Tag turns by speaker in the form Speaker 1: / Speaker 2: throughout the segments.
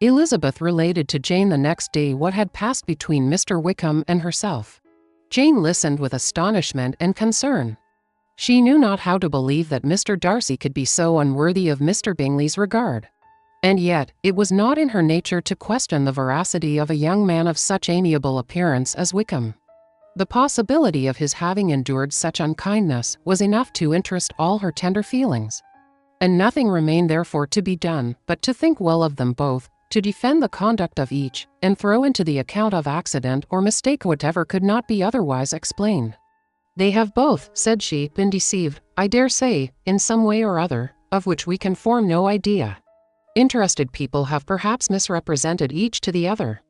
Speaker 1: Elizabeth related to Jane the next day what had passed between Mr. Wickham and herself. Jane listened with astonishment and concern. She knew not how to believe that Mr. Darcy could be so unworthy of Mr. Bingley's regard. And yet, it was not in her nature to question the veracity of a young man of such amiable appearance as Wickham. The possibility of his having endured such unkindness was enough to interest all her tender feelings. And nothing remained therefore to be done but to think well of them both, to defend the conduct of each, and throw into the account of accident or mistake whatever could not be otherwise explained. "They have both," said she, "been deceived, I dare say, in some way or other, of which we can form no idea. Interested people have perhaps misrepresented each to the other.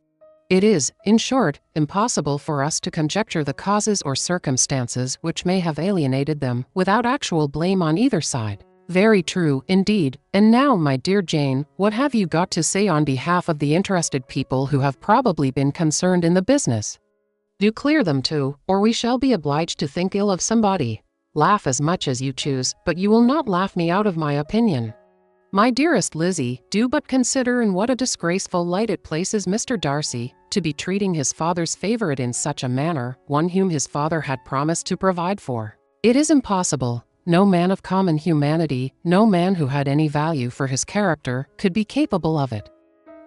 Speaker 1: It is, in short, impossible for us to conjecture the causes or circumstances which may have alienated them, without actual blame on either side." "Very true, indeed. And now, my dear Jane, what have you got to say on behalf of the interested people who have probably been concerned in the business? Do clear them too, or we shall be obliged to think ill of somebody. Laugh as much as you choose, but you will not laugh me out of my opinion. My dearest Lizzie, do but consider in what a disgraceful light it places Mr. Darcy, to be treating his father's favourite in such a manner, one whom his father had promised to provide for. It is impossible. No man of common humanity, no man who had any value for his character, could be capable of it.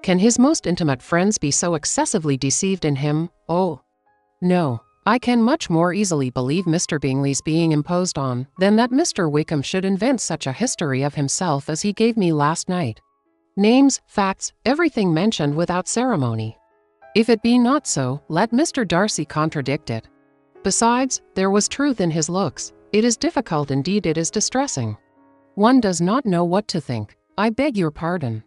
Speaker 1: Can his most intimate friends be so excessively deceived in him? Oh, no. I can much more easily believe Mr. Bingley's being imposed on, than that Mr. Wickham should invent such a history of himself as he gave me last night. Names, facts, everything mentioned without ceremony. If it be not so, let Mr. Darcy contradict it. Besides, there was truth in his looks. It is difficult, indeed it is distressing. One does not know what to think. I beg your pardon.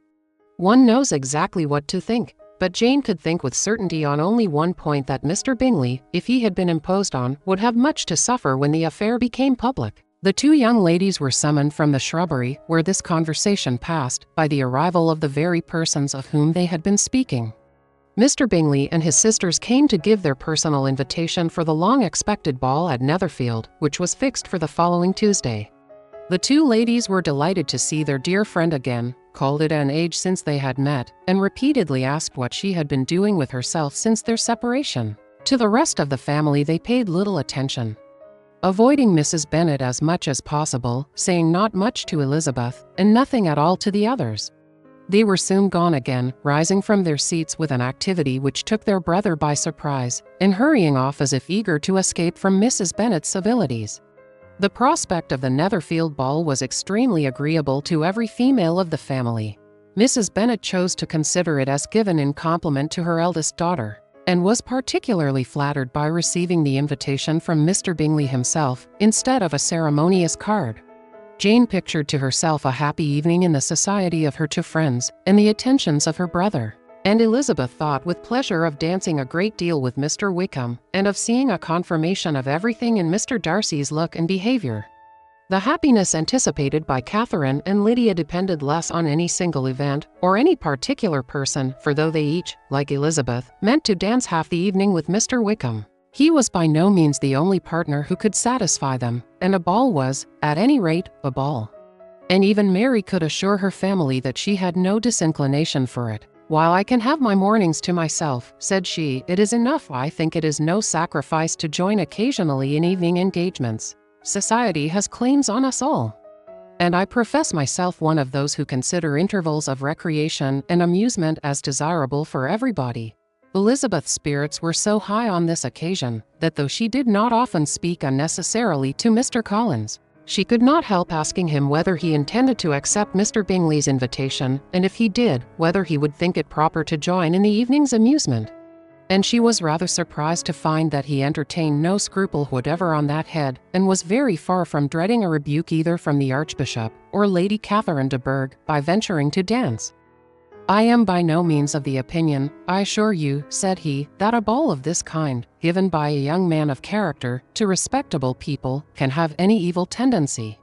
Speaker 1: One knows exactly what to think, but Jane could think with certainty on only one point, that Mr. Bingley, if he had been imposed on, would have much to suffer when the affair became public. The two young ladies were summoned from the shrubbery, where this conversation passed, by the arrival of the very persons of whom they had been speaking. Mr. Bingley and his sisters came to give their personal invitation for the long-expected ball at Netherfield, which was fixed for the following Tuesday. The two ladies were delighted to see their dear friend again, called it an age since they had met, and repeatedly asked what she had been doing with herself since their separation. To the rest of the family they paid little attention, avoiding Mrs. Bennet as much as possible, saying not much to Elizabeth, and nothing at all to the others. They were soon gone again, rising from their seats with an activity which took their brother by surprise, and hurrying off as if eager to escape from Mrs. Bennet's civilities. The prospect of the Netherfield ball was extremely agreeable to every female of the family. Mrs. Bennet chose to consider it as given in compliment to her eldest daughter, and was particularly flattered by receiving the invitation from Mr. Bingley himself, instead of a ceremonious card. Jane pictured to herself a happy evening in the society of her two friends, and the attentions of her brother. And Elizabeth thought with pleasure of dancing a great deal with Mr. Wickham, and of seeing a confirmation of everything in Mr. Darcy's look and behaviour. The happiness anticipated by Catherine and Lydia depended less on any single event, or any particular person, for though they each, like Elizabeth, meant to dance half the evening with Mr. Wickham, he was by no means the only partner who could satisfy them, and a ball was, at any rate, a ball. And even Mary could assure her family that she had no disinclination for it. "While I can have my mornings to myself," said she, "it is enough. I think it is no sacrifice to join occasionally in evening engagements. Society has claims on us all. And I profess myself one of those who consider intervals of recreation and amusement as desirable for everybody." Elizabeth's spirits were so high on this occasion, that though she did not often speak unnecessarily to Mr. Collins, she could not help asking him whether he intended to accept Mr. Bingley's invitation, and if he did, whether he would think it proper to join in the evening's amusement. And she was rather surprised to find that he entertained no scruple whatever on that head, and was very far from dreading a rebuke either from the Archbishop or Lady Catherine de Bourgh by venturing to dance. "I am by no means of the opinion, I assure you," said he, "that a ball of this kind, given by a young man of character to respectable people, can have any evil tendency.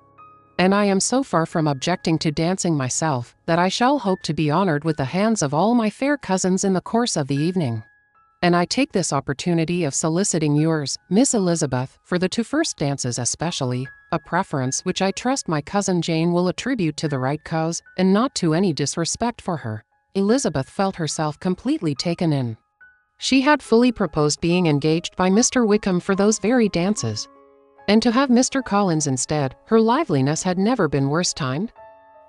Speaker 1: And I am so far from objecting to dancing myself, that I shall hope to be honoured with the hands of all my fair cousins in the course of the evening. And I take this opportunity of soliciting yours, Miss Elizabeth, for the two first dances especially, a preference which I trust my cousin Jane will attribute to the right cause, and not to any disrespect for her. Elizabeth felt herself completely taken in. She had fully proposed being engaged by Mr. Wickham for those very dances. And to have Mr. Collins instead, her liveliness had never been worse timed.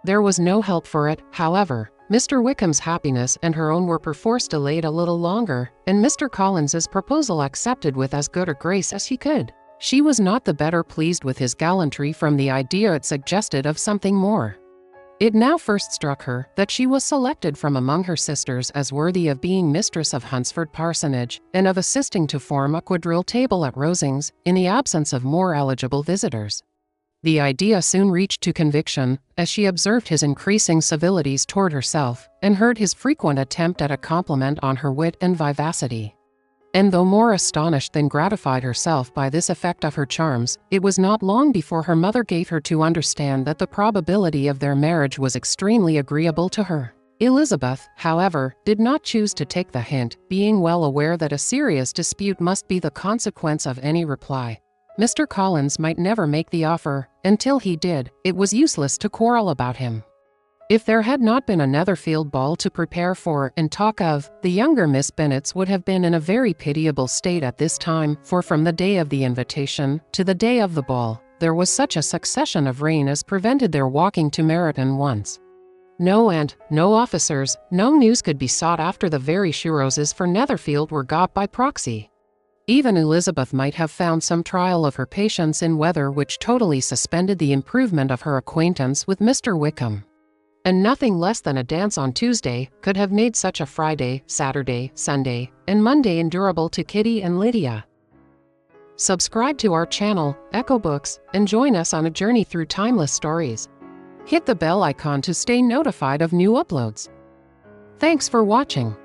Speaker 1: There was no help for it, however. Mr. Wickham's happiness and her own were perforce delayed a little longer, and Mr. Collins's proposal accepted with as good a grace as he could. She was not the better pleased with his gallantry from the idea it suggested of something more. It now first struck her that she was selected from among her sisters as worthy of being mistress of Hunsford Parsonage, and of assisting to form a quadrille table at Rosings, in the absence of more eligible visitors. The idea soon reached to conviction, as she observed his increasing civilities toward herself, and heard his frequent attempt at a compliment on her wit and vivacity. And though more astonished than gratified herself by this effect of her charms, it was not long before her mother gave her to understand that the probability of their marriage was extremely agreeable to her. Elizabeth, however, did not choose to take the hint, being well aware that a serious dispute must be the consequence of any reply. Mr. Collins might never make the offer. Until he did, it was useless to quarrel about him. If there had not been a Netherfield ball to prepare for and talk of, the younger Miss Bennets would have been in a very pitiable state at this time, for from the day of the invitation to the day of the ball, there was such a succession of rain as prevented their walking to Meryton once. No officers, no news could be sought after the very Shiroses for Netherfield were got by proxy. Even Elizabeth might have found some trial of her patience in weather which totally suspended the improvement of her acquaintance with Mr. Wickham. And nothing less than a dance on Tuesday could have made such a Friday, Saturday, Sunday, and Monday endurable to Kitty and Lydia. Subscribe to our channel, EchoBooks, and join us on a journey through timeless stories. Hit the bell icon to stay notified of new uploads. Thanks for watching.